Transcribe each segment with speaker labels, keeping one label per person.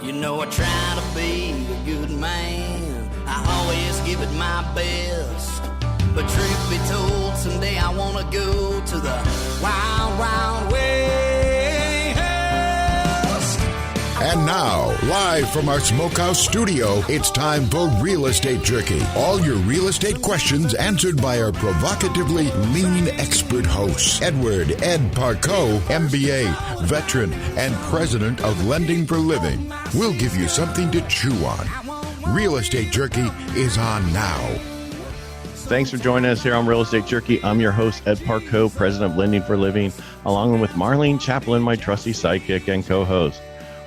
Speaker 1: You know I try to be a good man. I always give it my best. But truth be told, someday I want to go to the wild, wild west.
Speaker 2: And now, live from our Smokehouse studio, it's time for Real Estate Jerky. All your real estate questions answered by our provocatively lean expert hosts. Edward Ed Parcaut, MBA, veteran, and president of Lending for Living. We'll give you something to chew on. Real Estate Jerky is on now.
Speaker 3: Thanks for joining us here on Real Estate Jerky. I'm your host, Ed Parcaut, president of Lending for Living, along with Marlene Chaplin, my trusty sidekick and co-host.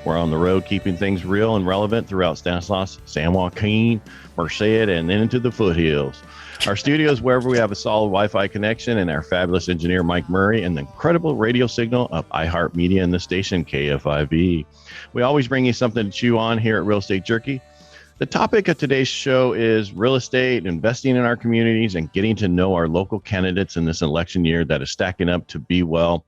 Speaker 3: We're on the road keeping things real and relevant throughout Stanislaus, San Joaquin, Merced, and then into the foothills. Our studio is wherever we have a solid Wi-Fi connection, and our fabulous engineer, Mike Murray, and the incredible radio signal of iHeartMedia and the station KFIV. We always bring you something to chew on here at Real Estate Jerky. The topic of today's show is real estate, investing in our communities, and getting to know our local candidates in this election year that is stacking up to be, well,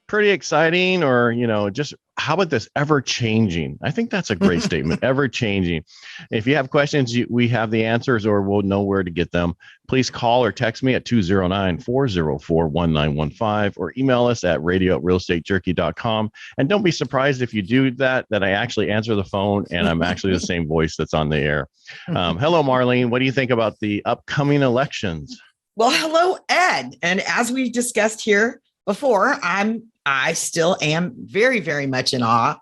Speaker 3: pretty exciting, or, just how about this, ever changing? I think that's a great statement, ever changing. If you have questions, we have the answers, or we'll know where to get them. Please call or text me at 209-404-1915 or email us at radio@realestatejerky.com. And don't be surprised if you do that I actually answer the phone and I'm actually the same voice that's on the air. Hello, Marlene. What do you think about the upcoming elections?
Speaker 4: Well, hello, Ed. And as we discussed here before, I still am very, very much in awe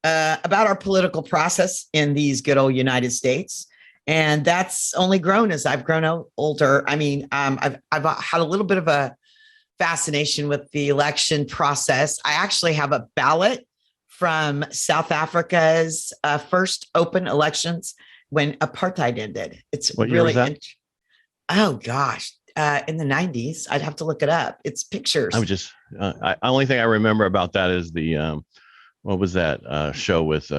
Speaker 4: about our political process in these good old United States. And that's only grown as I've grown older. I mean, I've had a little bit of a fascination with the election process. I actually have a ballot from South Africa's first open elections when apartheid ended. It's
Speaker 3: what
Speaker 4: really,
Speaker 3: year was that?
Speaker 4: Oh gosh. In the 90s, I'd have to look it up. It's pictures.
Speaker 3: The only thing I remember about that is the, what was that show with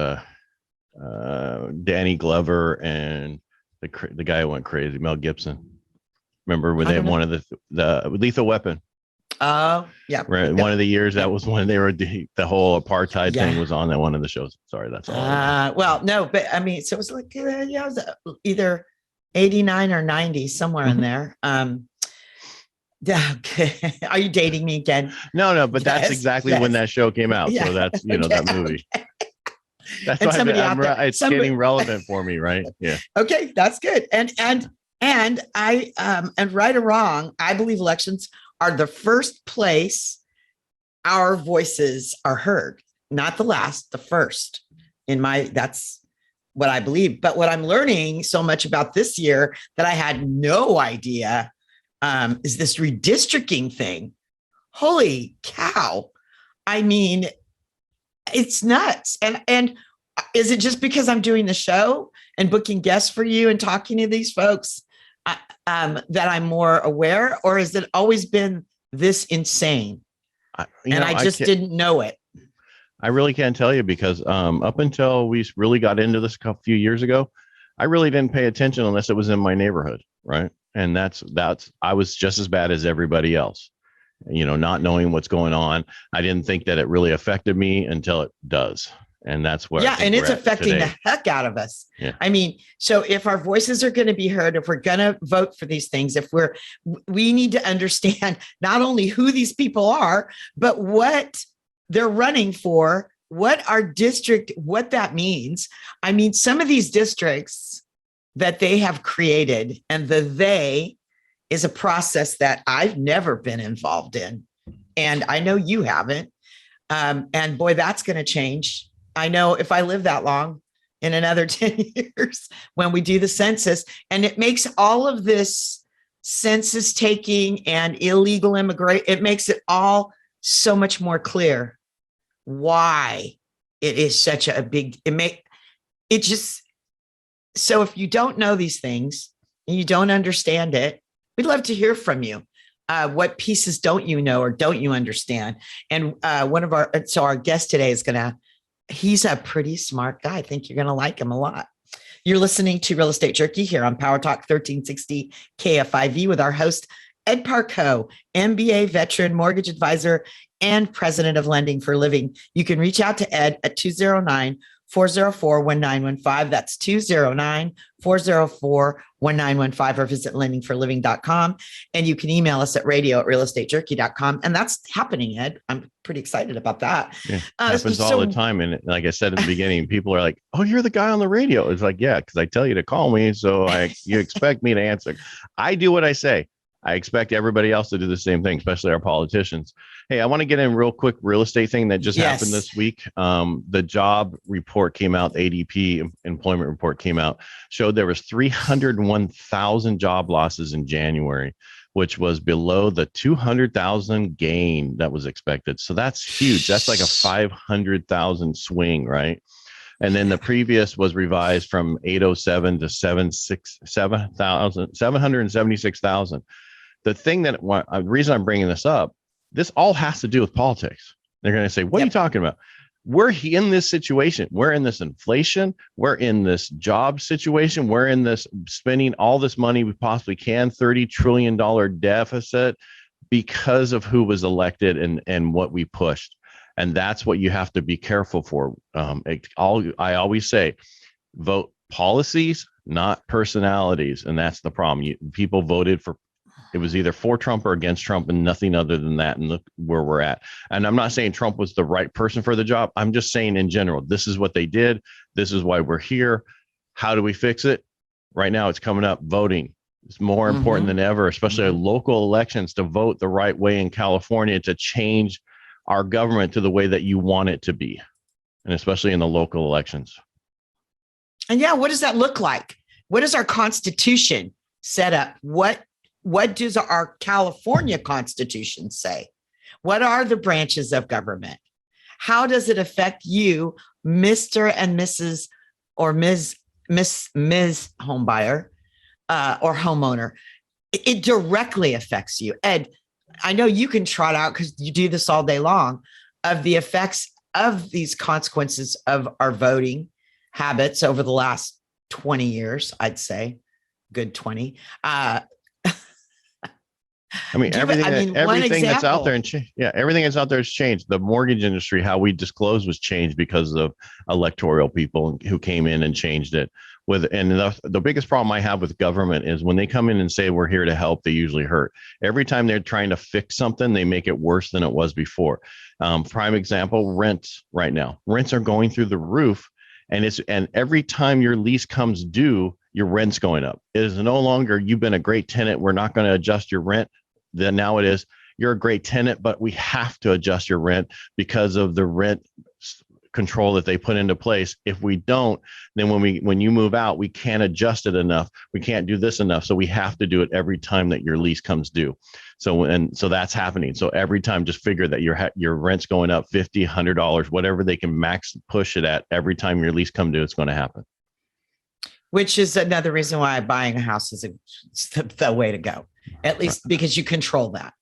Speaker 3: Danny Glover and the guy who went crazy, Mel Gibson. Remember when they had one of the Lethal Weapon?
Speaker 4: Oh, yeah.
Speaker 3: Right. One of the years, that was when they were, the whole apartheid thing was on that one of the shows. Sorry, that's all.
Speaker 4: Well, no, but I mean, so it was like, it was either 89 or 90, somewhere in there. Okay. Are you dating me again?
Speaker 3: No, but that's exactly when that show came out. Yeah. So that's, that movie. Okay. That's why it's getting relevant for me, right? Yeah.
Speaker 4: Okay, that's good. And I and right or wrong, I believe elections are the first place our voices are heard, not the last, the first. That's what I believe. But what I'm learning so much about this year that I had no idea is this redistricting thing. Holy cow. I mean, it's nuts. And is it just because I'm doing the show and booking guests for you and talking to these folks that I'm more aware, or has it always been this insane? I just didn't know it.
Speaker 3: I really can't tell you because up until we really got into this a few years ago, I really didn't pay attention unless it was in my neighborhood, right? And that's I was just as bad as everybody else, not knowing what's going on. I didn't think that it really affected me until it does. And that's where
Speaker 4: and it's affecting today. The heck out of us. Yeah. I mean, so if our voices are going to be heard, if we're going to vote for these things, we need to understand not only who these people are, but what they're running for, what our district, what that means. I mean, some of these districts that they have created, and they is a process that I've never been involved in. And I know you haven't. And boy, that's going to change. I know if I live that long, in another 10 years, when we do the census, and it makes all of this census taking and illegal immigration, it makes it all so much more clear why it is such a big, so if you don't know these things and you don't understand it, we'd love to hear from you. What pieces don't you know or don't you understand? And our guest today he's a pretty smart guy. I think you're going to like him a lot. You're listening to Real Estate Jerky here on Power Talk 1360 KFIV with our host, Ed Parcaut, MBA veteran, mortgage advisor, and president of Lending for Living. You can reach out to Ed at 209-404-1915. That's 209-404-1915, or visit lendingforliving.com. And you can email us at radio@realestatejerky.com. And that's happening, Ed. I'm pretty excited about that.
Speaker 3: Yeah, happens all the time. And like I said in the beginning, people are like, oh, you're the guy on the radio. It's like, yeah, because I tell you to call me. So you expect me to answer. I do what I say. I expect everybody else to do the same thing, especially our politicians. Hey, I want to get in real quick real estate thing that just happened this week. The job report came out, ADP employment report came out, showed there was 301,000 job losses in January, which was below the 200,000 gain that was expected. So that's huge. That's like a 500,000 swing, right? And then the previous was revised from 807 to 776,000. The thing that the reason I'm bringing this up, this all has to do with politics. They're going to say, what are you talking about? We're in this situation. We're in this inflation. We're in this job situation. We're in this spending all this money we possibly can, $30 trillion deficit because of who was elected and what we pushed. And that's what you have to be careful for. I always say, vote policies, not personalities. And that's the problem. People voted for, it was either for Trump or against Trump and nothing other than that. And look where we're at. And I'm not saying Trump was the right person for the job. I'm just saying in general, this is what they did. This is why we're here. How do we fix it? Right now, it's coming up. Voting is more important than ever, especially local elections, to vote the right way in California to change our government to the way that you want it to be. And especially in the local elections.
Speaker 4: And what does that look like? What is our Constitution set up? What does our California Constitution say? What are the branches of government? How does it affect you, Mr. and Mrs. or Ms. homebuyer or homeowner? It directly affects you. Ed, I know you can trot out, because you do this all day long, of the effects of these consequences of our voting habits over the last 20 years, I'd say, good 20.
Speaker 3: Everything that's out there everything that's out there has changed. The mortgage industry, how we disclose, was changed because of electoral people who came in and changed it. The biggest problem I have with government is when they come in and say we're here to help, they usually hurt. Every time they're trying to fix something, they make it worse than it was before. Prime example, rents right now. Rents are going through the roof, and every time your lease comes due, your rent's going up. It is no longer, you've been a great tenant, we're not going to adjust your rent. Then now it is, you're a great tenant, but we have to adjust your rent because of the rent control that they put into place. If we don't, then when you move out, we can't adjust it enough. We can't do this enough. So we have to do it every time that your lease comes due. So that's happening. So every time, just figure that your rent's going up $50, $100, whatever they can max push it at. Every time your lease comes due, it's going to happen.
Speaker 4: Which is another reason why buying a house is the way to go, at least because you control that.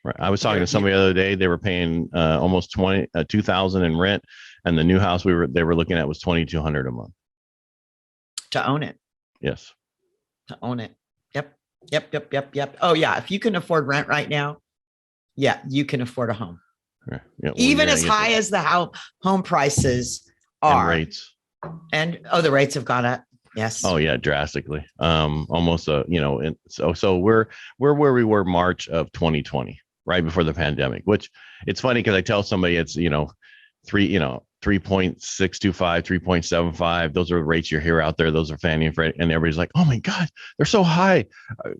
Speaker 3: Right. I was talking to somebody the other day. They were paying almost $2,000 in rent, and the new house they were looking at was $2,200 a month
Speaker 4: to own it.
Speaker 3: Yes,
Speaker 4: to own it. Yep. Oh yeah, if you can afford rent right now, you can afford a home.
Speaker 3: Right. Yeah, well,
Speaker 4: even as high as the home prices are.
Speaker 3: And rates.
Speaker 4: And the rates have gone up. Yes.
Speaker 3: Oh yeah, drastically. Almost so we're where we were March of 2020, right before the pandemic, which it's funny because I tell somebody it's 3.625, 3.75. Those are rates you hear out there. Those are Fannie and Freddie, and everybody's like, oh my God, they're so high.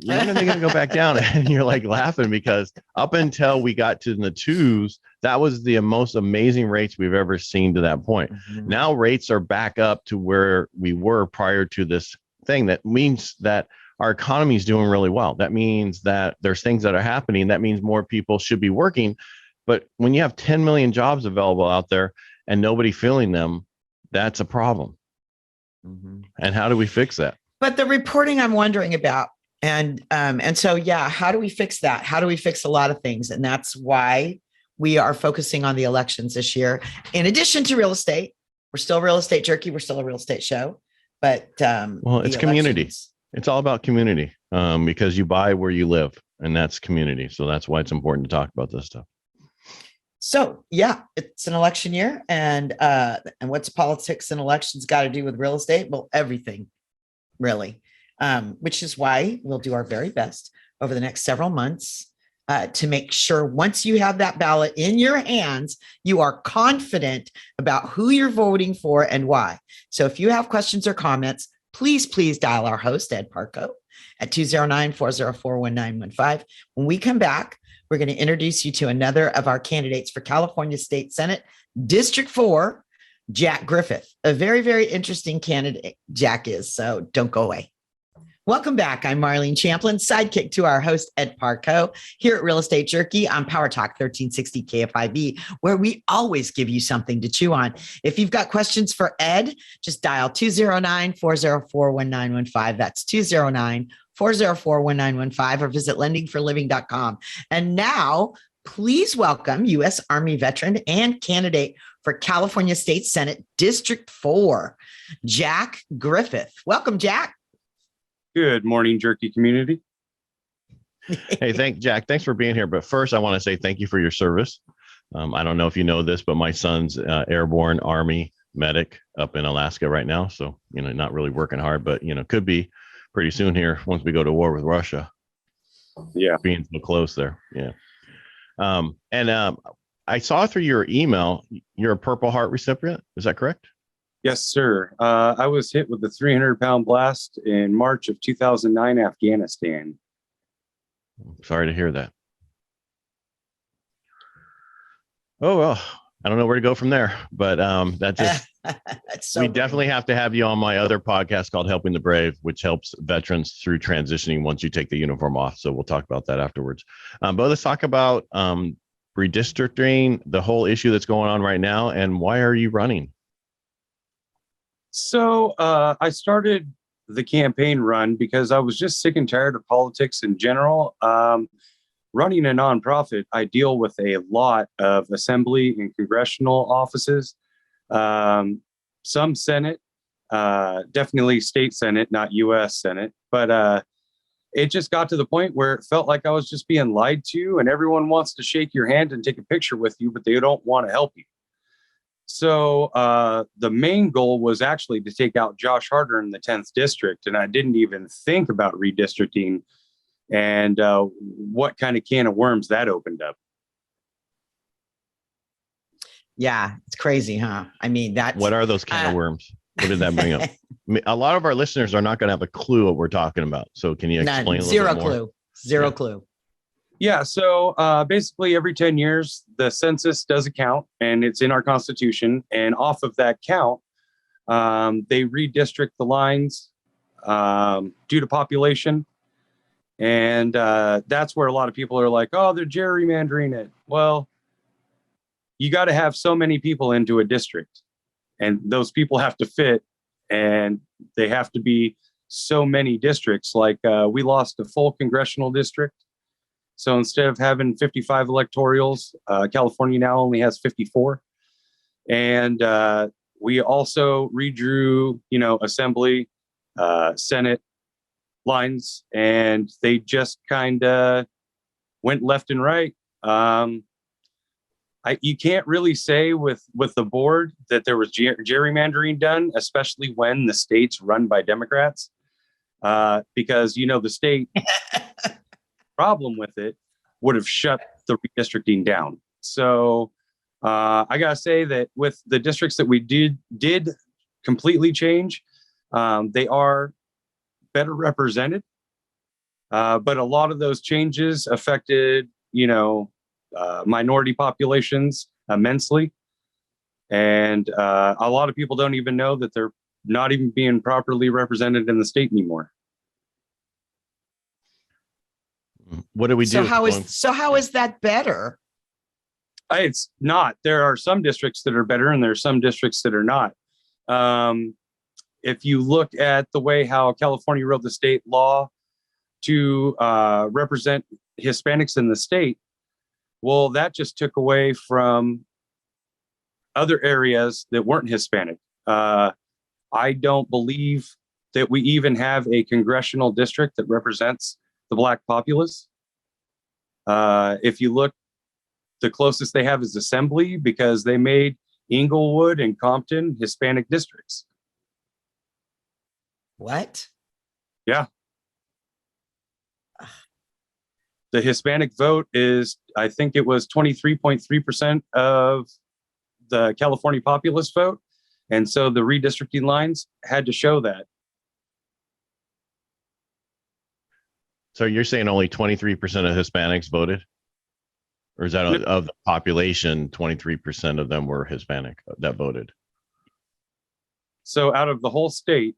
Speaker 3: When are they going to go back down? And you're like laughing because up until we got to the twos, that was the most amazing rates we've ever seen to that point. Mm-hmm. Now rates are back up to where we were prior to this thing. That means that our economy is doing really well. That means that there's things that are happening. That means more people should be working. But when you have 10 million jobs available out there and nobody filling them, that's a problem. Mm-hmm. And how do we fix that?
Speaker 4: But the reporting I'm wondering about, and so, how do we fix that? How do we fix a lot of things? And that's why we are focusing on the elections this year. In addition to real estate, we're still Real Estate Jerky. We're still a real estate show, but
Speaker 3: it's community. It's all about community because you buy where you live, and that's community. So that's why it's important to talk about this stuff.
Speaker 4: So yeah, it's an election year, and what's politics and elections got to do with real estate? Well, everything, really. Which is why we'll do our very best over the next several months to make sure once you have that ballot in your hands, you are confident about who you're voting for and why. So if you have questions or comments, please dial our host, Ed Parcaut, at 209-404-1915. When we come back, we're going to introduce you to another of our candidates for California State Senate, District 4, Jack Griffith. A very, very interesting candidate Jack is, so don't go away. Welcome back. I'm Marlene Champlin, sidekick to our host, Ed Parcaut, here at Real Estate Jerky on Power Talk 1360 KFIV, where we always give you something to chew on. If you've got questions for Ed, just dial 209-404-1915. That's 209-404-1915, or visit lendingforliving.com. And now, please welcome U.S. Army veteran and candidate for California State Senate District 4, Jack Griffith. Welcome, Jack.
Speaker 5: Good morning, Jerky community.
Speaker 3: Hey, Jack. Thanks for being here. But first, I want to say thank you for your service. I don't know if you know this, but my son's airborne Army medic up in Alaska right now. So, not really working hard, but, could be pretty soon here once we go to war with Russia.
Speaker 5: Yeah.
Speaker 3: Being so close there. Yeah. I saw through your email, you're a Purple Heart recipient. Is that correct?
Speaker 5: Yes, sir. I was hit with a 300-pound blast in March of 2009, Afghanistan.
Speaker 3: Sorry to hear that. Oh, well, I don't know where to go from there, but that just, we definitely have to have you on my other podcast called Helping the Brave, which helps veterans through transitioning once you take the uniform off. So we'll talk about that afterwards. But let's talk about redistricting, the whole issue that's going on right now, and why are you running?
Speaker 5: So I started the campaign run because I was just sick and tired of politics in general. Running a nonprofit, I deal with a lot of assembly and congressional offices, some Senate, definitely state Senate, not U.S. Senate. But it just got to the point where it felt like I was just being lied to, and everyone wants to shake your hand and take a picture with you, but they don't want to help you. So the main goal was actually to take out Josh Harder in the 10th district. And I didn't even think about redistricting and what kind of can of worms that opened up.
Speaker 4: Yeah, it's crazy, huh? I mean,
Speaker 3: what are those can of worms? What did that bring up? A lot of our listeners are not going to have a clue what we're talking about. So can you explain a little bit more?
Speaker 4: Zero clue.
Speaker 5: Yeah. So basically every 10 years, the census does a count, and it's in our Constitution. And off of that count, they redistrict the lines due to population. And that's where a lot of people are like, oh, they're gerrymandering it. Well, you got to have so many people into a district, and those people have to fit, and they have to be so many districts. Like we lost a full congressional district. So instead of having 55 electorals, California now only has 54. And we also redrew, assembly, Senate lines, and they just kind of went left and right. You can't really say with the board that there was gerrymandering done, especially when the state's run by Democrats, because, the state problem with it would have shut the redistricting down. So I gotta say that with the districts that we did completely change, they are better represented. But a lot of those changes affected, minority populations immensely. And a lot of people don't even know that they're not even being properly represented in the state anymore.
Speaker 3: What do we do?
Speaker 4: How is that better?
Speaker 5: It's not. There are some districts that are better, and there are some districts that are not. If you look at the way how California wrote the state law to represent Hispanics in the state, well, that just took away from other areas that weren't Hispanic. I don't believe that we even have a congressional district that represents the Black populace. If you look, the closest they have is Assembly, because they made Inglewood and Compton Hispanic districts.
Speaker 4: What?
Speaker 5: Yeah. The Hispanic vote is, I think it was 23.3% of the California populace vote. And so the redistricting lines had to show that.
Speaker 3: So you're saying only 23% of Hispanics voted? Or is that of the population, 23% of them were Hispanic that voted?
Speaker 5: So out of the whole state,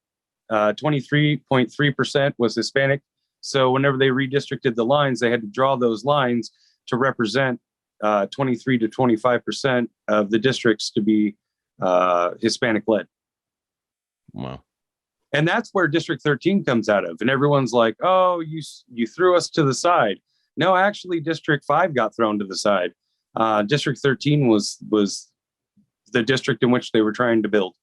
Speaker 5: 23.3% was Hispanic. So whenever they redistricted the lines, they had to draw those lines to represent 23 to 25% of the districts to be Hispanic led.
Speaker 3: Wow.
Speaker 5: And that's where District 13 comes out of. And everyone's like, oh, you threw us to the side. No, actually, District 5 got thrown to the side. District 13 was the district in which they were trying to build.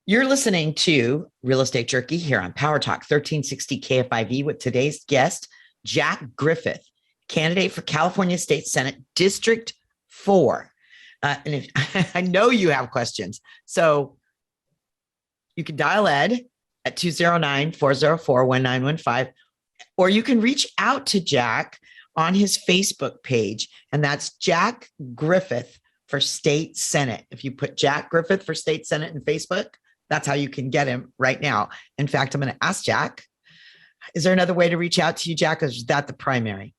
Speaker 4: You're listening to Real Estate Jerky here on Power Talk 1360 KFIV with today's guest, Jack Griffith, candidate for California State Senate, District 4. And if, I know you have questions, so you can dial Ed at 209-404-1915, or you can reach out to Jack on his Facebook page, and that's Jack Griffith for State Senate. If you put Jack Griffith for State Senate in Facebook, that's how you can get him right now. In fact, I'm going to ask Jack, is there another way to reach out to you, Jack? Or is that the primary?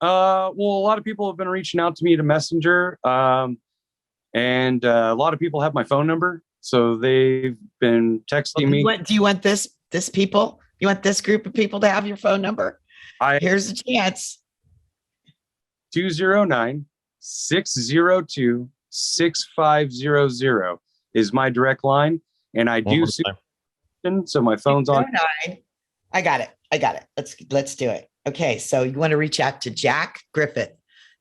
Speaker 5: Well, a lot of people have been reaching out to me to Messenger, and a lot of people have my phone number, so they've been texting me.
Speaker 4: Do you want this people? You want this group of people to have your phone number? Here's a chance.
Speaker 5: 209-602-6500 is my direct line, and I do see, so my phone's on.
Speaker 4: I got it. Let's do it. Okay, so you want to reach out to Jack Griffith,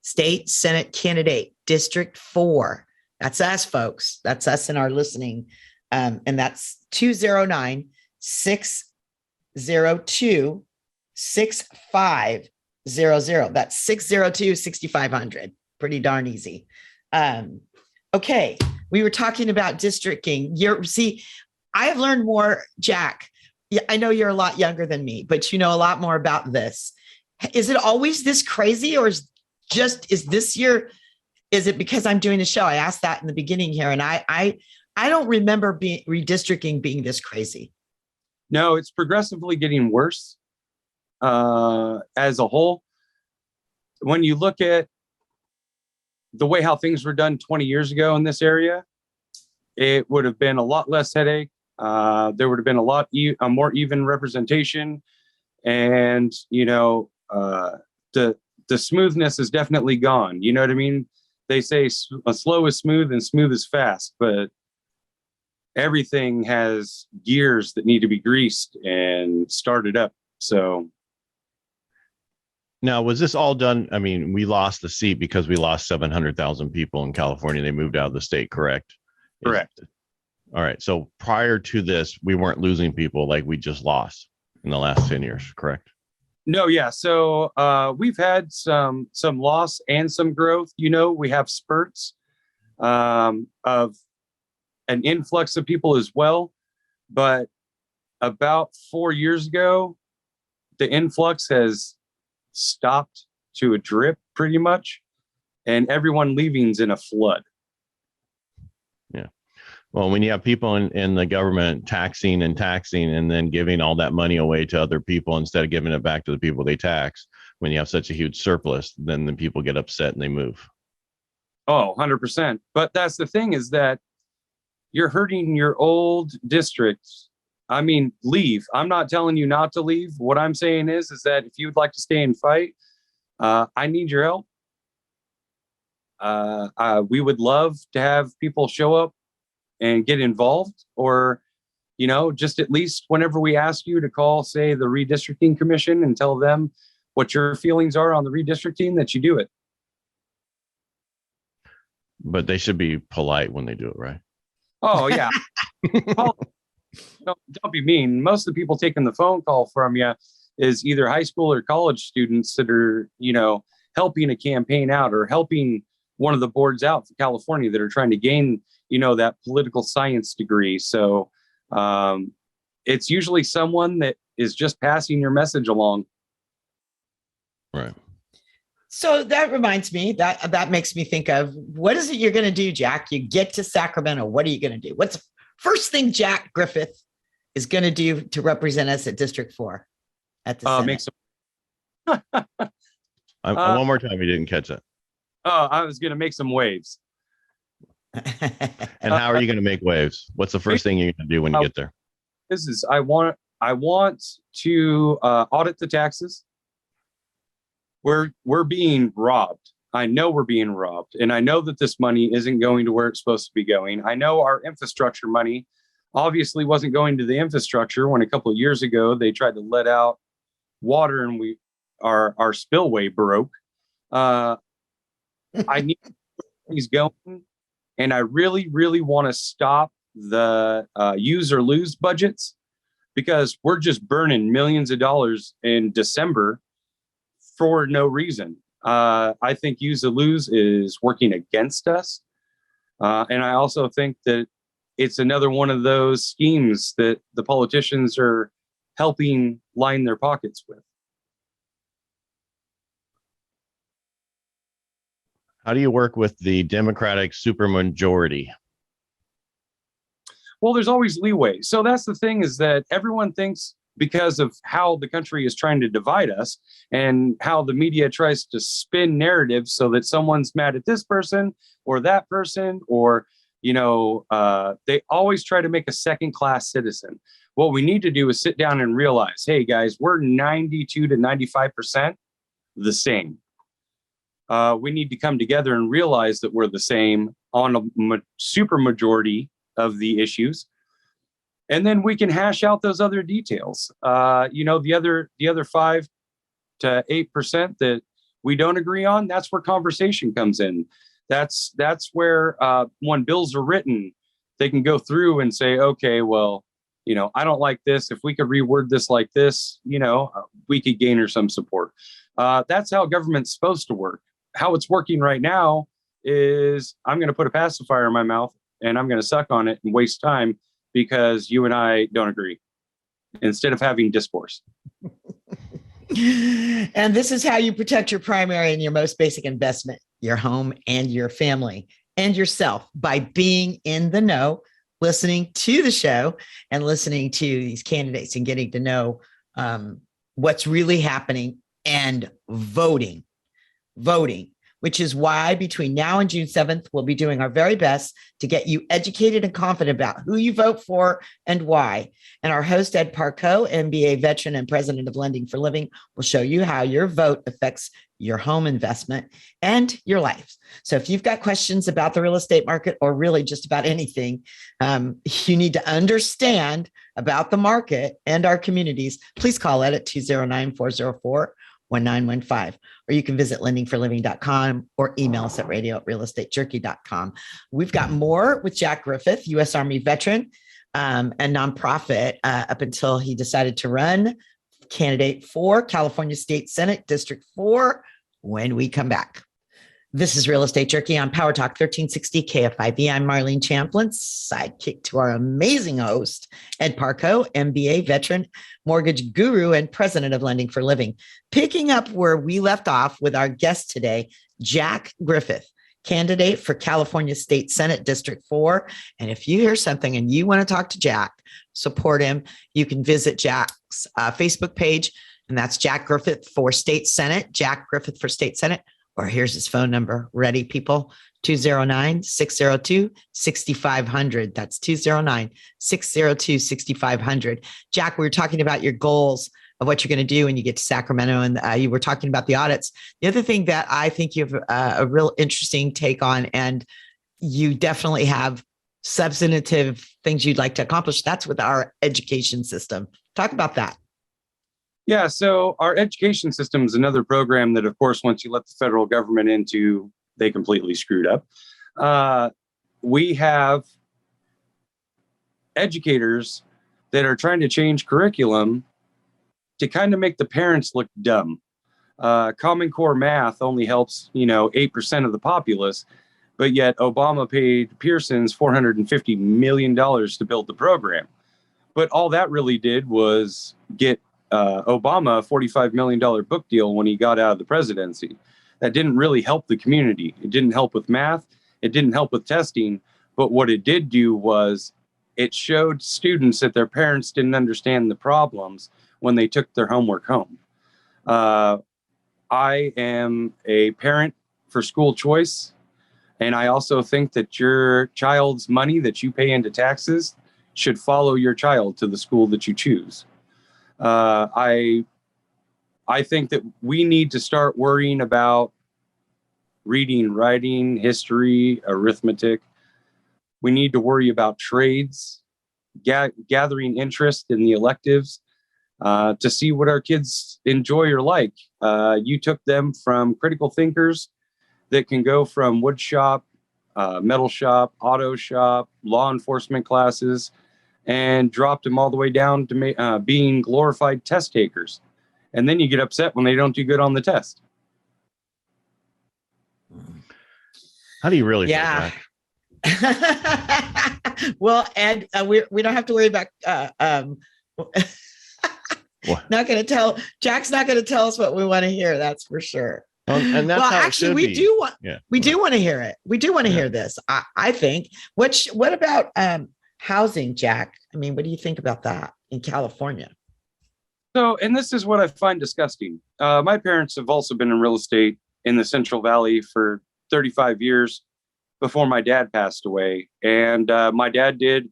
Speaker 4: State Senate candidate, District 4. That's us, folks. That's us in our listening. And that's 209-602-6500. That's 602-6500. Pretty darn easy. Okay, we were talking about districting. I have learned more, Jack. Yeah, I know you're a lot younger than me, but you know a lot more about this. Is it always this crazy, or is this year? Is it because I'm doing the show? I asked that in the beginning here, and I don't remember redistricting being this crazy.
Speaker 5: No, it's progressively getting worse as a whole. When you look at the way how things were done 20 years ago in this area, it would have been a lot less headache. There would have been a more even representation, and the smoothness is definitely gone. You know what I mean? They say slow is smooth and smooth is fast, but everything has gears that need to be greased and started up. So
Speaker 3: now, was this all done? I mean, we lost the seat because we lost 700,000 people in California. They moved out of the state, correct?
Speaker 5: Correct.
Speaker 3: All right. So prior to this, we weren't losing people like we just lost in the last 10 years, correct?
Speaker 5: No, yeah. So we've had some loss and some growth. We have spurts of an influx of people as well. But about 4 years ago, the influx has stopped to a drip pretty much, and everyone leaving's in a flood.
Speaker 3: Yeah. Well, when you have people in the government taxing and then giving all that money away to other people instead of giving it back to the people they tax, when you have such a huge surplus, then the people get upset and they move.
Speaker 5: Oh, 100%. But that's the thing, is that you're hurting your old districts. I mean, leave. I'm not telling you not to leave. What I'm saying is that if you would like to stay and fight, I need your help. We would love to have people show up and get involved, or, just at least whenever we ask you to call, say, the redistricting commission and tell them what your feelings are on the redistricting, that you do it.
Speaker 3: But they should be polite when they do it, right?
Speaker 5: Oh, yeah. Don't be mean. Most of the people taking the phone call from you is either high school or college students that are, helping a campaign out or helping one of the boards out for California that are trying to gain, that political science degree. So it's usually someone that is just passing your message along.
Speaker 3: Right.
Speaker 4: So that reminds me, that makes me think of, what is it you're going to do, Jack? You get to Sacramento. What are you going to do? What's the first thing Jack Griffith is going to do to represent us at District 4 at the Senate?
Speaker 5: Make some.
Speaker 3: One more time, you didn't catch that.
Speaker 5: I was going to make some waves.
Speaker 3: And how are you going to make waves? What's the first thing you're going to do when you get there?
Speaker 5: I want to audit the taxes. We're being robbed. I know we're being robbed, and I know that this money isn't going to where it's supposed to be going. I know our infrastructure money obviously wasn't going to the infrastructure when a couple of years ago they tried to let out water and our spillway broke. I need he's going, and I really, really want to stop the use or lose budgets, because we're just burning millions of dollars in December for no reason. I think use or lose is working against us. And I also think that it's another one of those schemes that the politicians are helping line their pockets with.
Speaker 3: How do you work with the Democratic supermajority?
Speaker 5: Well, there's always leeway. So that's the thing, is that everyone thinks, because of how the country is trying to divide us and how the media tries to spin narratives so that someone's mad at this person or that person, or, they always try to make a second-class citizen. What we need to do is sit down and realize, hey, guys, we're 92 to 95% the same. We need to come together and realize that we're the same on a super majority of the issues. And then we can hash out those other details. The other 5 to 8% that we don't agree on, that's where conversation comes in. That's where when bills are written, they can go through and say, okay, well, I don't like this. If we could reword this like this, we could gain some support. That's how government's supposed to work. How it's working right now is I'm going to put a pacifier in my mouth and I'm going to suck on it and waste time because you and I don't agree, instead of having discourse.
Speaker 4: And this is how you protect your primary and your most basic investment, your home and your family and yourself, by being in the know, listening to the show and listening to these candidates and getting to know what's really happening, and voting, which is why between now and June 7th, we'll be doing our very best to get you educated and confident about who you vote for and why. And our host, Ed Parcaut, MBA veteran and president of Lending for Living, will show you how your vote affects your home investment and your life. So if you've got questions about the real estate market, or really just about anything, you need to understand about the market and our communities, please call Ed at 209-404-1915, or you can visit lendingforliving.com or email us at radio@realestatejerky.com. We've got more with Jack Griffith, U.S. Army veteran and nonprofit up until he decided to run, candidate for California State Senate District 4, when we come back. This is Real Estate Jerky on Power Talk 1360 KFIV. I'm Marlene Champlin, sidekick to our amazing host, Ed Parcaut, MBA veteran, mortgage guru, and president of Lending for Living. Picking up where we left off with our guest today, Jack Griffith, candidate for California State Senate District 4. And if you hear something and you want to talk to Jack, support him, you can visit Jack's Facebook page, and that's Jack Griffith for State Senate, Jack Griffith for State Senate. Or here's his phone number. Ready, people? 209-602-6500. That's 209-602-6500. Jack, we were talking about your goals of what you're going to do when you get to Sacramento, and you were talking about the audits. The other thing that I think you have a real interesting take on, and you definitely have substantive things you'd like to accomplish, that's with our education system. Talk about that.
Speaker 5: Yeah, so our education system is another program that, of course, once you let the federal government into, they completely screwed up. We have educators that are trying to change curriculum to kind of make the parents look dumb. Common Core math only helps, 8% of the populace, but yet Obama paid Pearson's $450 million to build the program. But all that really did was get Obama a $45 million book deal when he got out of the presidency. That didn't really help the community. It didn't help with math. It didn't help with testing. But what it did do was it showed students that their parents didn't understand the problems when they took their homework home. I am a parent for school choice. And I also think that your child's money that you pay into taxes should follow your child to the school that you choose. I think that we need to start worrying about reading, writing, history, arithmetic. We need to worry about trades, gathering interest in the electives to see what our kids enjoy or like. You took them from critical thinkers that can go from wood shop, metal shop, auto shop, law enforcement classes, and dropped them all the way down to being glorified test takers. And then you get upset when they don't do good on the test.
Speaker 3: How do you really feel,
Speaker 4: Yeah.
Speaker 3: Jack?
Speaker 4: Well, Ed, we don't have to worry about not going to tell Jack's not going to tell us what we want to hear. That's for sure.
Speaker 3: And that's
Speaker 4: well,
Speaker 3: how it
Speaker 4: actually,
Speaker 3: should
Speaker 4: we
Speaker 3: be.
Speaker 4: do want
Speaker 3: Yeah.
Speaker 4: we do want to hear it. We do want to
Speaker 3: Yeah.
Speaker 4: hear this. I think. What about housing, Jack? I mean, what do you think about that in California?
Speaker 5: So, and this is what I find disgusting. My parents have also been in real estate in the Central Valley for 35 years before my dad passed away. And my dad did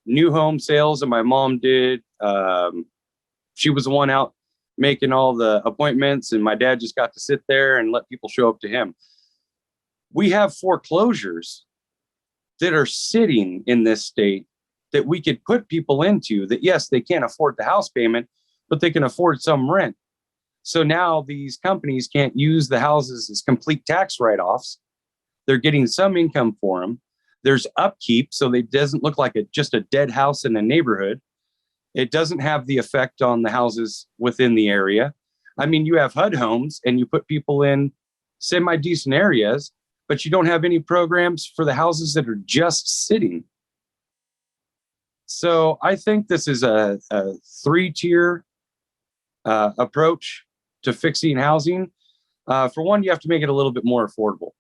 Speaker 5: new home sales and my mom did. She was the one out making all the appointments, and my dad just got to sit there and let people show up to him. We have foreclosures that are sitting in this state that we could put people into that, yes, they can't afford the house payment, but they can afford some rent. So now these companies can't use the houses as complete tax write-offs. They're getting some income for them. There's upkeep, so it doesn't look like just a dead house in a neighborhood. It doesn't have the effect on the houses within the area. I mean, you have HUD homes and you put people in semi-decent areas, but you don't have any programs for the houses that are just sitting. So I think this is a three-tier approach to fixing housing. For one, you have to make it a little bit more affordable.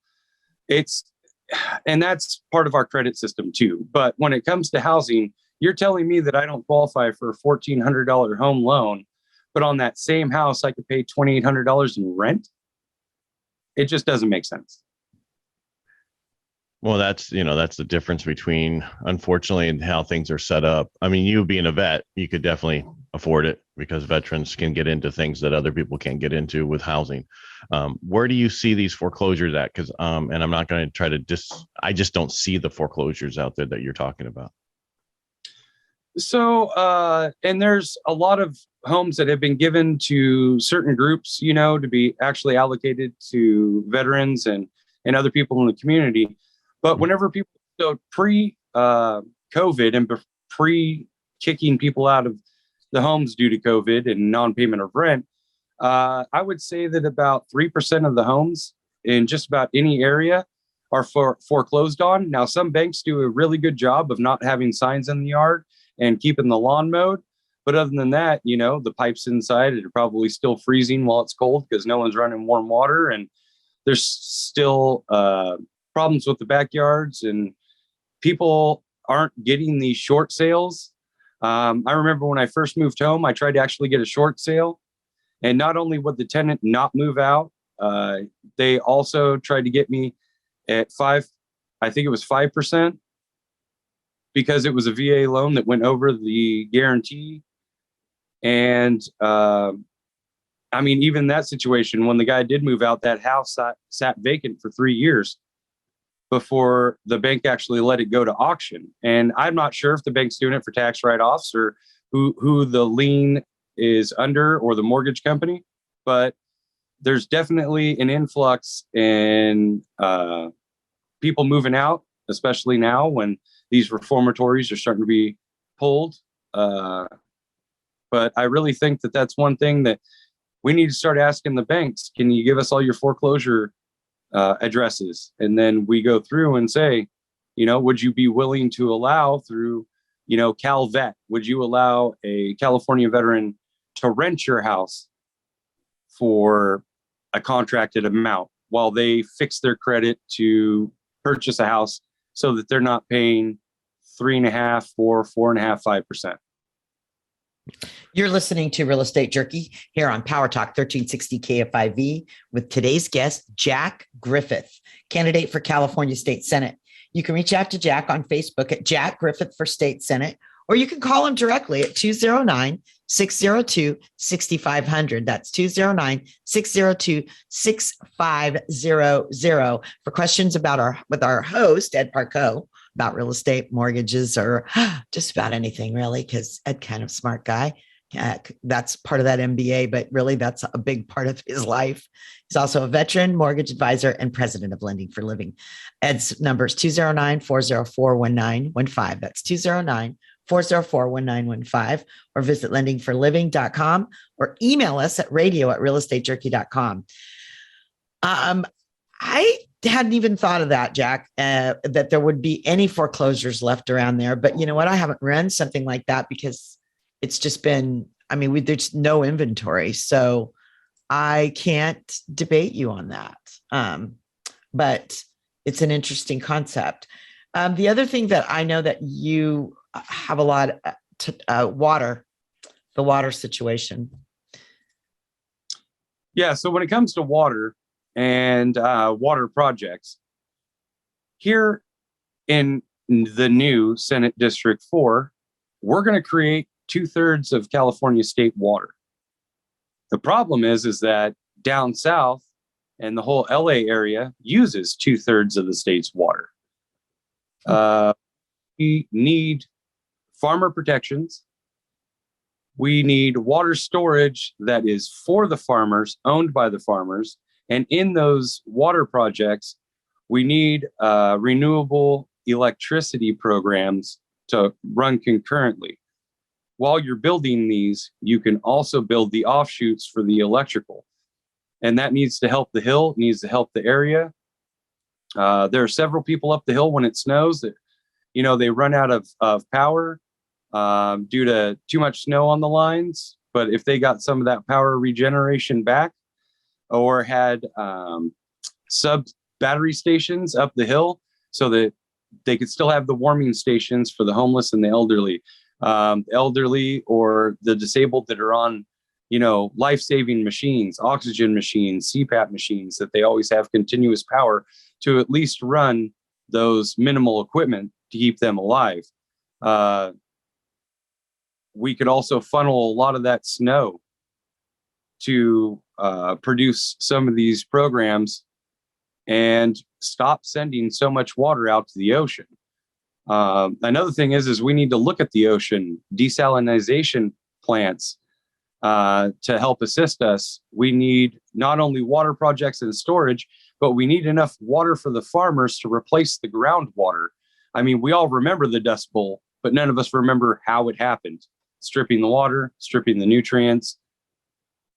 Speaker 5: And that's part of our credit system too. But when it comes to housing, you're telling me that I don't qualify for a $1,400 home loan, but on that same house, I could pay $2,800 in rent? It just doesn't make sense.
Speaker 3: Well, that's the difference between, unfortunately, and how things are set up. I mean, you being a vet, you could definitely afford it because veterans can get into things that other people can't get into with housing. Where do you see these foreclosures at? Because, and I'm not going to try to I just don't see the foreclosures out there that you're talking about.
Speaker 5: So, and there's a lot of homes that have been given to certain groups, to be actually allocated to veterans and other people in the community. But whenever people, so pre-COVID and pre-kicking people out of the homes due to COVID and non-payment of rent, I would say that about 3% of the homes in just about any area are foreclosed on. Now, some banks do a really good job of not having signs in the yard and keeping the lawn mowed. But other than that, the pipes inside are probably still freezing while it's cold because no one's running warm water. And there's still problems with the backyards and people aren't getting these short sales. I remember when I first moved home, I tried to actually get a short sale. And not only would the tenant not move out, they also tried to get me at 5%. Because it was a VA loan that went over the guarantee. And I mean, even that situation, when the guy did move out, that house sat vacant for 3 years before the bank actually let it go to auction. And I'm not sure if the bank's doing it for tax write-offs or who the lien is under or the mortgage company, but there's definitely an influx in people moving out, especially now when these reformatories are starting to be pulled. But I really think that that's one thing that we need to start asking the banks, can you give us all your foreclosure addresses? And then we go through and say, would you be willing to allow through, CalVet, would you allow a California veteran to rent your house for a contracted amount while they fix their credit to purchase a house so that they're not paying 3.5%, 4.5%, 5%.
Speaker 4: You're listening to Real Estate Jerky here on Power Talk 1360 KFIV with today's guest, Jack Griffith, candidate for California State Senate. You can reach out to Jack on Facebook at Jack Griffith for State Senate, or you can call him directly at 209-602-6500. That's 209-602-6500 for questions with our host, Ed Parcaut, about real estate, mortgages, or just about anything really, because Ed kind of smart guy. That's part of that MBA, but really that's a big part of his life. He's also a veteran, mortgage advisor, and president of Lending for Living. Ed's number is 209-404-1915. That's 209-404-1915, or visit lendingforliving.com or email us at radio@realestatejerky.com. I hadn't even thought of that, Jack, that there would be any foreclosures left around there. But you know what? I haven't run something like that because it's just been, there's no inventory. So I can't debate you on that. But it's an interesting concept. The other thing that I know that you have a lot water, the water situation.
Speaker 5: Yeah. So when it comes to water and water projects, here in the new Senate District 4, we're going to create 2/3 of California state water. The problem is that down south and the whole LA area uses 2/3 of the state's water. We need farmer protections. We need water storage that is for the farmers, owned by the farmers. And in those water projects, we need renewable electricity programs to run concurrently. While you're building these, you can also build the offshoots for the electrical. And that needs to help the hill, needs to help the area. There are several people up the hill when it snows that, they run out of power due to too much snow on the lines. But if they got some of that power regeneration back, or had sub battery stations up the hill so that they could still have the warming stations for the homeless and the elderly or the disabled that are on, life-saving machines, oxygen machines, CPAP machines, that they always have continuous power to at least run those minimal equipment to keep them alive. We could also funnel a lot of that snow to produce some of these programs and stop sending so much water out to the ocean. Another thing is we need to look at the ocean, desalinization plants to help assist us. We need not only water projects and storage, but we need enough water for the farmers to replace the groundwater. We all remember the Dust Bowl, but none of us remember how it happened. Stripping the water, stripping the nutrients,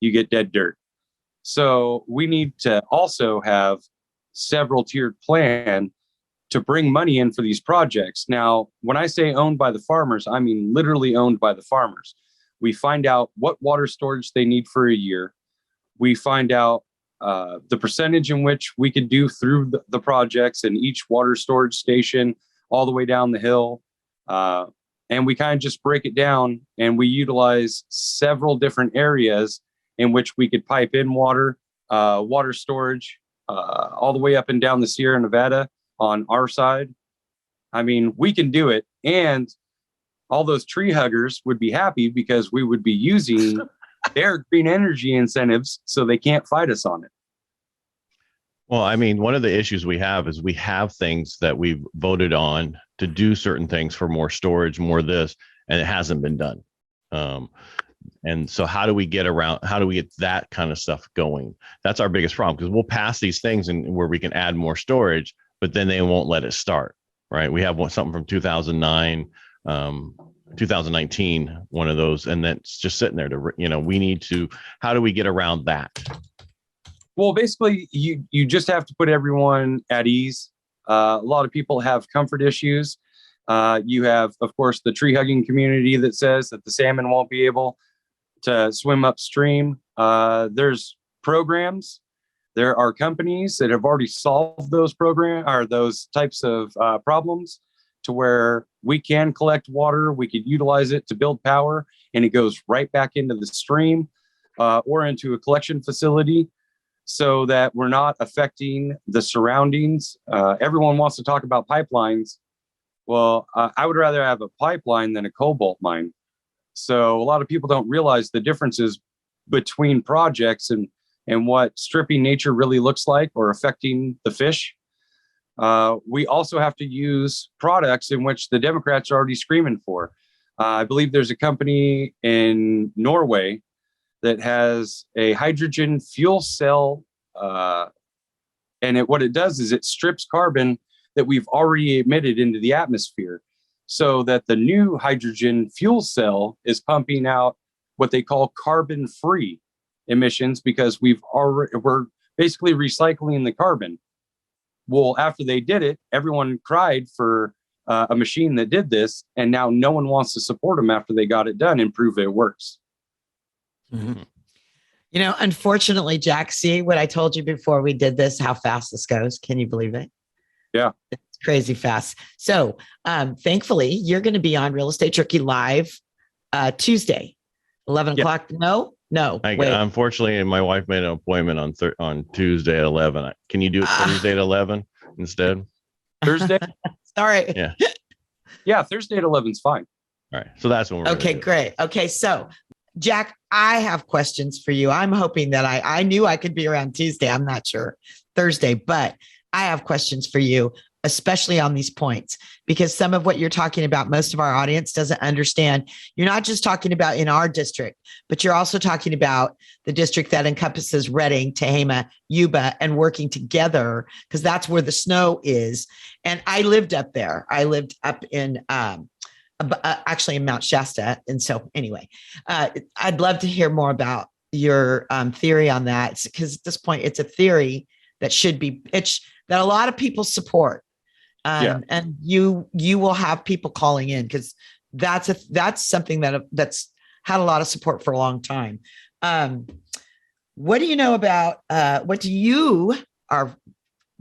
Speaker 5: you get dead dirt. So we need to also have several tiered plan to bring money in for these projects. Now, when I say owned by the farmers, I mean literally owned by the farmers. We find out what water storage they need for a year. We find out the percentage in which we could do through the projects and each water storage station all the way down the hill. And we kind of just break it down, and we utilize several different areas in which we could pipe in water storage all the way up and down the Sierra Nevada on our side. We can do it. And all those tree huggers would be happy because we would be using their green energy incentives so they can't fight us on it.
Speaker 3: Well, one of the issues we have is we have things that we've voted on to do certain things for more storage, more this, and it hasn't been done. And so how do we get that kind of stuff going? That's our biggest problem, because we'll pass these things and where we can add more storage, but then they won't let it start, right? We have something from 2009, 2019, one of those, and that's just sitting there to, we need to, how do we get around that?
Speaker 5: Well, basically, you just have to put everyone at ease. A lot of people have comfort issues. You have, of course, the tree hugging community that says that the salmon won't be able to swim upstream. There's programs. There are companies that have already solved those types of problems to where we can collect water, we could utilize it to build power, and it goes right back into the stream or into a collection facility so that we're not affecting the surroundings. Everyone wants to talk about pipelines. Well, I would rather have a pipeline than a cobalt mine. So a lot of people don't realize the differences between projects and what stripping nature really looks like or affecting the fish. We also have to use products in which the Democrats are already screaming for. I believe there's a company in Norway that has a hydrogen fuel cell, and what it does is it strips carbon that we've already emitted into the atmosphere, so that the new hydrogen fuel cell is pumping out what they call carbon-free emissions, because we're basically recycling the carbon. Well, after they did it, everyone cried for a machine that did this, and now no one wants to support them after they got it done and prove it works.
Speaker 4: Mm-hmm. Unfortunately, Jack, see what I told you before we did this, how fast this goes. Can you believe it?
Speaker 5: Yeah.
Speaker 4: It's crazy fast. So thankfully, you're going to be on Real Estate Jerky Live Tuesday, 11 o'clock. No. Wait.
Speaker 3: Unfortunately, my wife made an appointment on Tuesday at 11. Can you do it Thursday at 11 instead?
Speaker 5: Thursday?
Speaker 4: Sorry.
Speaker 3: Yeah.
Speaker 5: Yeah, Thursday at 11 is fine.
Speaker 3: All right. So that's when we're
Speaker 4: okay, great. Okay, so Jack, I have questions for you. I'm hoping that I knew I could be around Tuesday. I'm not sure Thursday, but I have questions for you, especially on these points, because some of what you're talking about, most of our audience doesn't understand. You're not just talking about in our district, but you're also talking about the district that encompasses Redding, Tehama, Yuba, and working together, because that's where the snow is. And I lived up there. I lived up in actually in Mount Shasta. And so anyway, I'd love to hear more about your theory on that, because at this point, it's a theory that that a lot of people support. And you will have people calling in, because that's something that's had a lot of support for a long time. What do you know about, what do you, our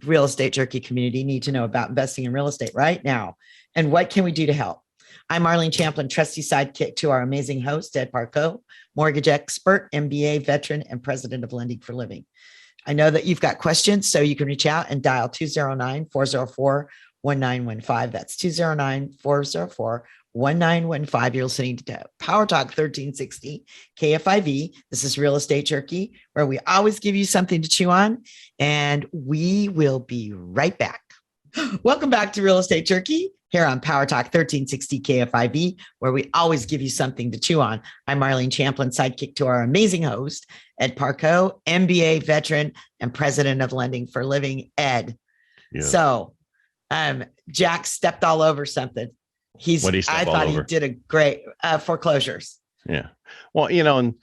Speaker 4: Real Estate Jerky community, need to know about investing in real estate right now? And what can we do to help? I'm Marlene Champlin, trusty sidekick to our amazing host, Ed Parcaut, mortgage expert, MBA veteran, and president of Lending for Living. I know that you've got questions, so you can reach out and dial 209-404-1915. That's 209-404-1915. You're listening to Power Talk 1360 KFIV. This is Real Estate Jerky, where we always give you something to chew on, and we will be right back. Welcome back to Real Estate Jerky here on Power Talk 1360 KFIV, where we always give you something to chew on. I'm Marlene Champlin, sidekick to our amazing host, Ed Parcaut, MBA veteran and president of Lending for Living. Ed. Yeah. So Jack stepped all over something. I thought he did a great foreclosures.
Speaker 3: Yeah. Well, and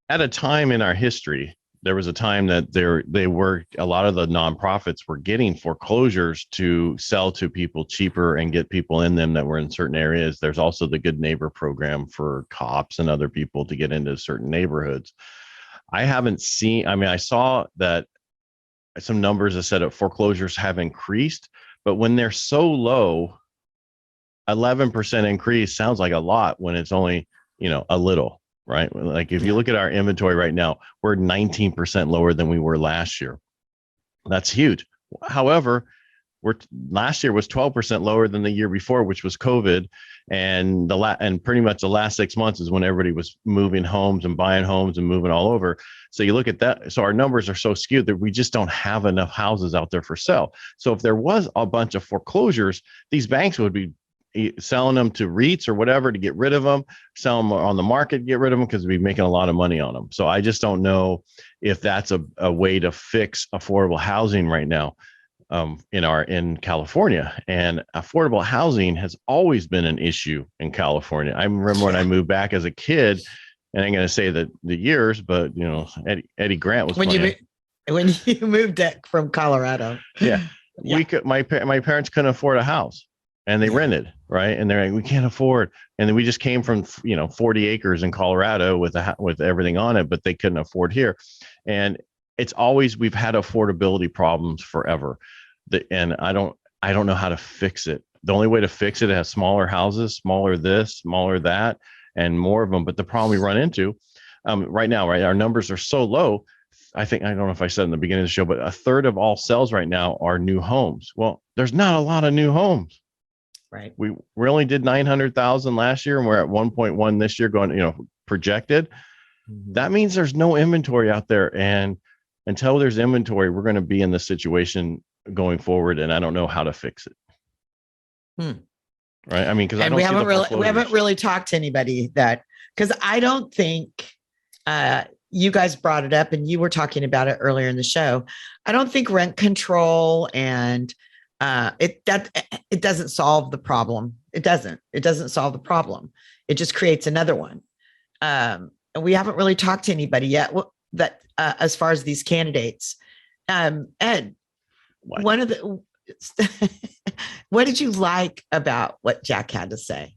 Speaker 3: at a time in our history, there was a time that a lot of the nonprofits were getting foreclosures to sell to people cheaper and get people in them that were in certain areas. There's also the Good Neighbor program for cops and other people to get into certain neighborhoods. I saw that some numbers that said that foreclosures have increased, but when they're so low, 11% increase sounds like a lot when it's only, a little. Right? Like if you look at our inventory right now, we're 19% lower than we were last year. That's huge. However, last year was 12% lower than the year before, which was COVID. And and pretty much the last 6 months is when everybody was moving homes and buying homes and moving all over. So you look at that. So our numbers are so skewed that we just don't have enough houses out there for sale. So if there was a bunch of foreclosures, these banks would be selling them to REITs or whatever to get rid of them, sell them on the market, get rid of them, because we'd be making a lot of money on them. So I just don't know if that's a way to fix affordable housing right now. in California, and affordable housing has always been an issue in California. I remember when I moved back as a kid, and I'm going to say that the years, but Eddie Grant was
Speaker 4: when you moved from Colorado.
Speaker 3: Yeah, my parents couldn't afford a house, and they rented, right? And they're like, we can't afford. And then we just came from 40 acres in Colorado with everything on it, but they couldn't afford here. And we've had affordability problems forever. And I don't know how to fix it. The only way to fix it is have smaller houses, smaller this, smaller that, and more of them. But the problem we run into right now, right, our numbers are so low. I don't know if I said in the beginning of the show, but a third of all sales right now are new homes. Well, there's not a lot of new homes.
Speaker 4: Right.
Speaker 3: We only did 900,000 last year, and we're at 1.1 this year going, projected. Mm-hmm. That means there's no inventory out there. And until there's inventory, we're going to be in this situation going forward. And I don't know how to fix it. Right. I mean, because we
Speaker 4: haven't really talked to anybody because I don't think you guys brought it up and you were talking about it earlier in the show. I don't think rent control and it doesn't solve the problem. It doesn't solve the problem. It just creates another one. And we haven't really talked to anybody yet that as far as these candidates. Ed, what did you like about what Jack had to say?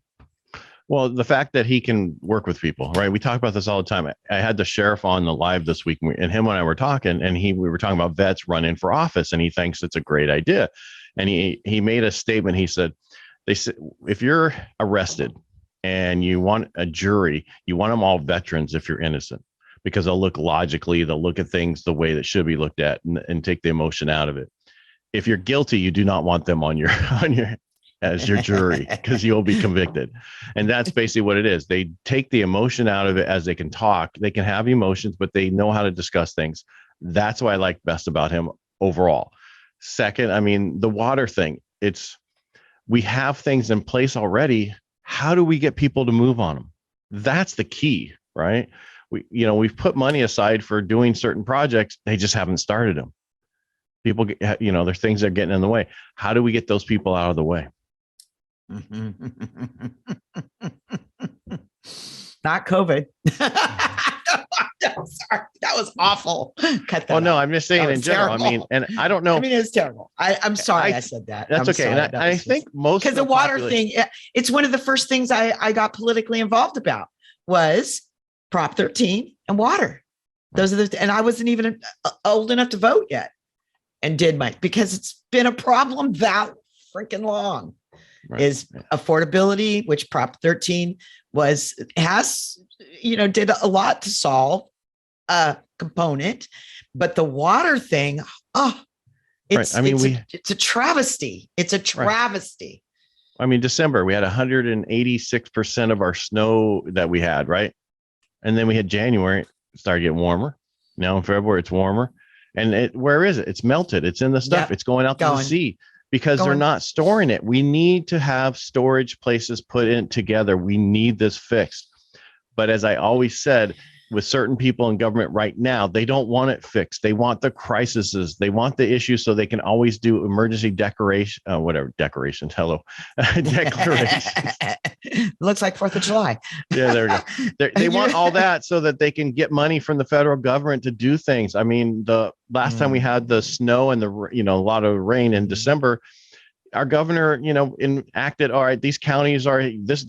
Speaker 3: Well, the fact that he can work with people, right? We talk about this all the time. I had the sheriff on the live this week, and him and I were talking, and we were talking about vets running for office, and he thinks it's a great idea. And he made a statement. He said, they said, if you're arrested and you want a jury, you want them all veterans if you're innocent, because they'll look logically, they'll look at things the way that should be looked at and take the emotion out of it. If you're guilty, you do not want them as your jury, because you'll be convicted. And that's basically what it is. They take the emotion out of it as they can talk. They can have emotions, but they know how to discuss things. That's what I like best about him overall. Second, I mean, the water thing, we have things in place already. How do we get people to move on them? That's the key, right? We've put money aside for doing certain projects. They just haven't started them. People, there's things that are getting in the way. How do we get those people out of the way?
Speaker 4: Not COVID. I'm sorry, that was awful. Cut that.
Speaker 3: Oh no, I'm just saying in general.
Speaker 4: Terrible.
Speaker 3: I mean, and I don't know.
Speaker 4: I mean, it's terrible. I'm sorry I said that.
Speaker 3: That's okay.
Speaker 4: Sorry,
Speaker 3: and I think most
Speaker 4: because the water thing. It's one of the first things I got politically involved about was Prop 13 and water. Those are and I wasn't even old enough to vote yet, and because it's been a problem that freaking long. Right. Is affordability, which Prop 13 did a lot to solve a component, but the water thing, it's a travesty. It's a travesty.
Speaker 3: Right. I mean, December, we had 186% of our snow that we had, right? And then we had January, it started getting warmer. Now in February, it's warmer. And where is it? It's melted. It's in the stuff. It's going out to the sea. Because they're not storing it. We need to have storage places put in together. We need this fixed. But as I always said, with certain people in government right now, they don't want it fixed. They want the crises. They want the issues so they can always do emergency declarations. Declarations.
Speaker 4: Looks like 4th of July.
Speaker 3: Yeah, there we go. They want all that so that they can get money from the federal government to do things. I mean, the last time we had the snow and a lot of rain in December, our governor, enacted, all right, these counties are this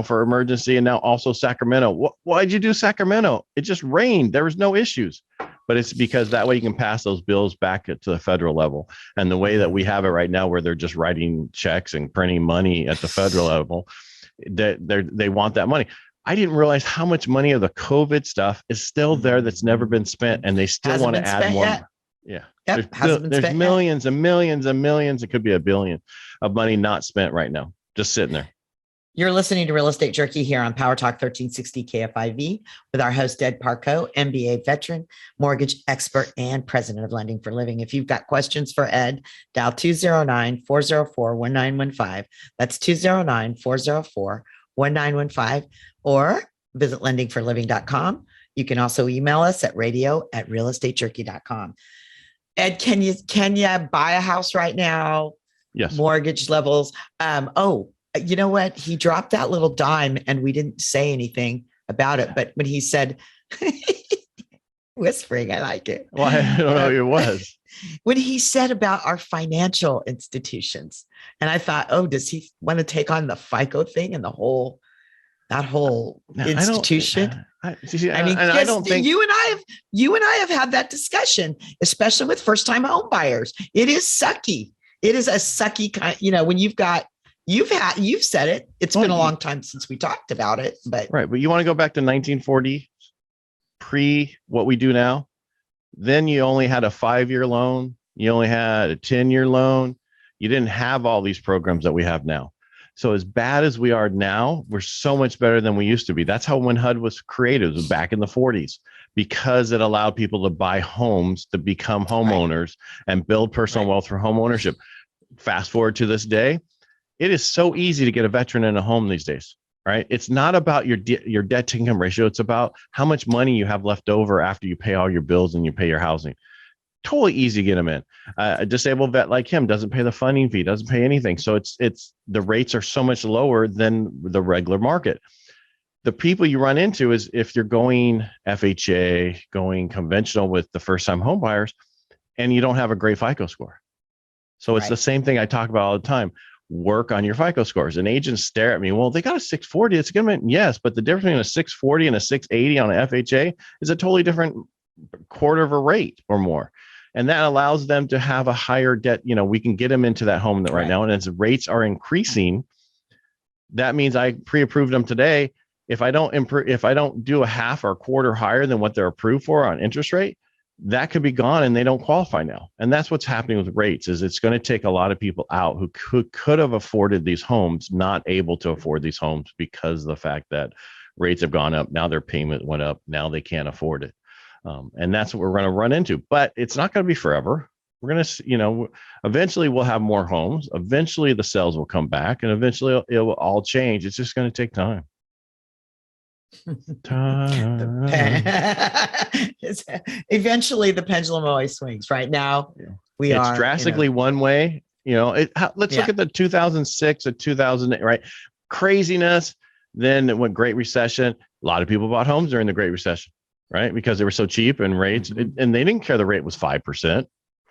Speaker 3: for emergency, and now also Sacramento. Why'd you do Sacramento? It just rained. There was no issues. But it's because that way you can pass those bills back to the federal level. And the way that we have it right now, where they're just writing checks and printing money at the federal level, they want that money. I didn't realize how much money of the COVID stuff is still there that's never been spent, and they still want to add more. Yet. Yeah.
Speaker 4: Yep,
Speaker 3: there's millions and millions and millions. It could be $1 billion of money not spent right now, just sitting there.
Speaker 4: You're listening to Real Estate Jerky here on Power Talk 1360 KFIV with our host, Ed Parcaut, MBA veteran, mortgage expert, and president of Lending for Living. If you've got questions for Ed, dial 209-404-1915. That's 209-404-1915, or visit lendingforliving.com. You can also email us at radio@realestatejerky.com. Ed, can you buy a house right now?
Speaker 3: Yes.
Speaker 4: Mortgage levels. Oh, you know what? He dropped that little dime and we didn't say anything about it. But when he said, whispering, I like it.
Speaker 3: Well, I don't know who it was.
Speaker 4: When he said about our financial institutions. And I thought, oh, does he want to take on the FICO thing and that whole institution?
Speaker 3: I
Speaker 4: I
Speaker 3: don't think
Speaker 4: you and I have had that discussion, especially with first-time home buyers. It is sucky. It is a sucky kind, when you've said it. It's been a long time since we talked about it, but
Speaker 3: right. But you want to go back to 1940, pre what we do now? Then you only had a 5-year loan. You only had a 10-year loan. You didn't have all these programs that we have now. So as bad as we are now, we're so much better than we used to be. That's how when HUD was created, it was back in the 40s, because it allowed people to buy homes, to become homeowners and build personal wealth through home ownership. Fast forward to this day, it is so easy to get a veteran in a home these days, right? It's not about your debt to income ratio. It's about how much money you have left over after you pay all your bills and you pay your housing. Totally easy to get them in. A disabled vet like him doesn't pay the funding fee, doesn't pay anything. So it's the rates are so much lower than the regular market. The people you run into is if you're going FHA, going conventional with the first time home buyers, and you don't have a great FICO score. So it's the same thing I talk about all the time. Work on your FICO scores. And agents stare at me, well, they got a 640. It's good. Yes, but the difference between a 640 and a 680 on an FHA is a totally different quarter of a rate or more. And that allows them to have a higher debt. We can get them into that home right now. And as rates are increasing, that means I pre-approved them today. If I don't do a half or a quarter higher than what they're approved for on interest rate, that could be gone and they don't qualify now. And that's what's happening with rates. Is it's going to take a lot of people out who could have afforded these homes, not able to afford these homes because of the fact that rates have gone up. Now their payment went up. Now they can't afford it. And that's what we're going to run into, but it's not going to be forever. We're going to, eventually we'll have more homes. Eventually the sales will come back and eventually it will all change. It's just going to take time.
Speaker 4: Eventually the pendulum always swings. Right now
Speaker 3: it's drastically one way. Let's look at the 2006 or 2008, right? Craziness. Then it went Great Recession. A lot of people bought homes during the Great Recession. Right? Because they were so cheap and rates, and they didn't care the rate was 5%,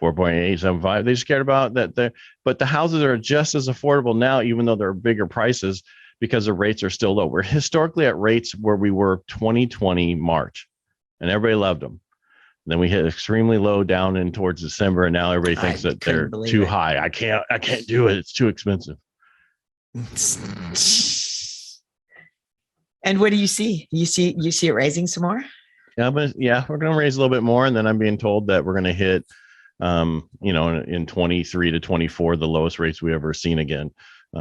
Speaker 3: 4.875. They just cared about that. But the houses are just as affordable now, even though they're bigger prices, because the rates are still low. We're historically at rates where we were 2020 March, and everybody loved them. And then we hit extremely low down in towards December, and now everybody thinks that they're too high. I can't do it. It's too expensive. And
Speaker 4: what do you see? You see it raising some more?
Speaker 3: We're going to raise a little bit more. And then I'm being told that we're going to hit, in 23 to 24, the lowest rates we ever seen again,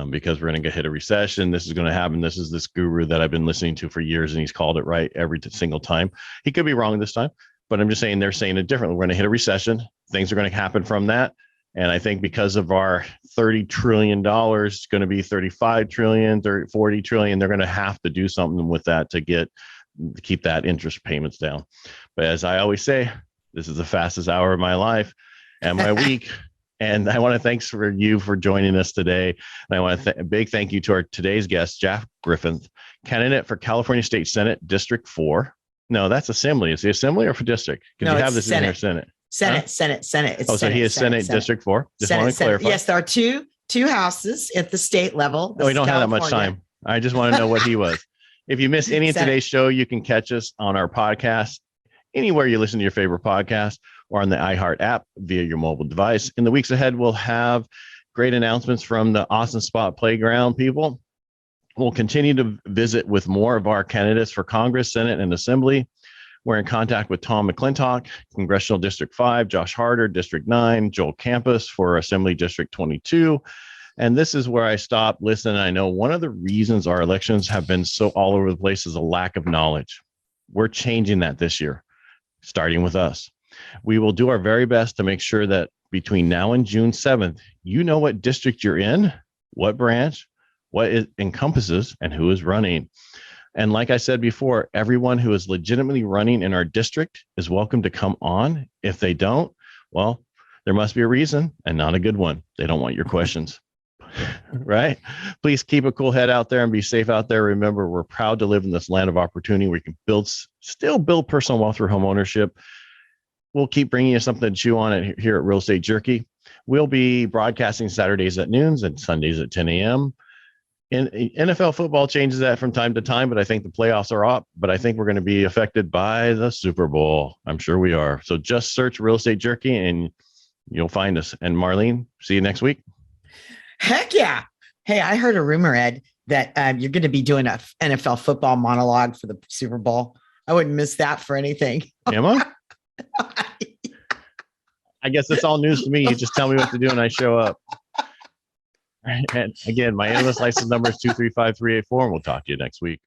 Speaker 3: because we're going to hit a recession. This is going to happen. This is this guru that I've been listening to for years, and he's called it right every single time. He could be wrong this time, but I'm just saying they're saying it differently. We're going to hit a recession. Things are going to happen from that. And I think because of our $30 trillion, it's going to be 35 trillion, 40 trillion. They're going to have to do something with that to keep that interest payments down. But as I always say, this is the fastest hour of my life and my week. And I want to thanks for you for joining us today. And I want to a big thank you to our today's guest, Jeff Griffith, candidate for California State Senate District 4. No, that's Assembly. Is the Assembly or for District? Because you have this in your Senate.
Speaker 4: Senate.
Speaker 3: It's so he is Senate District 4. Just want to clarify.
Speaker 4: Yes, there are two houses at the state level.
Speaker 3: No, we don't have that much time. I just want to know what he was. If you missed any of today's show, you can catch us on our podcast, anywhere you listen to your favorite podcast, or on the iHeart app via your mobile device. In the weeks ahead, we'll have great announcements from the Austin Spot Playground people. We'll continue to visit with more of our candidates for Congress, Senate, and Assembly. We're in contact with Tom McClintock, Congressional District 5, Josh Harder, District 9, Joel Campus for Assembly District 22. And this is where I stop, listen. I know one of the reasons our elections have been so all over the place is a lack of knowledge. We're changing that this year, starting with us. We will do our very best to make sure that between now and June 7th, you know what district you're in, what branch, what it encompasses, and who is running. And like I said before, everyone who is legitimately running in our district is welcome to come on. If they don't, well, There must be a reason, and not a good one. They don't want your questions. Right? Please keep a cool head out there and be safe out there. Remember, we're proud to live in this land of opportunity where we can still build personal wealth through home ownership. We'll keep bringing you something to chew on here at Real Estate Jerky. We'll be broadcasting Saturdays at noons and Sundays at 10 a.m. And NFL football changes that from time to time, but I think the playoffs are up. But I think we're going to be affected by the Super Bowl. I'm sure we are. So just search Real Estate Jerky and you'll find us. And Marlene, see you next week.
Speaker 4: Heck yeah. Hey, I heard a rumor, Ed, that you're going to be doing a NFL football monologue for the Super Bowl. I wouldn't miss that for anything.
Speaker 3: Emma? I guess it's all news to me. You just tell me what to do and I show up. And again, my analyst license number is 235-384, and we'll talk to you next week.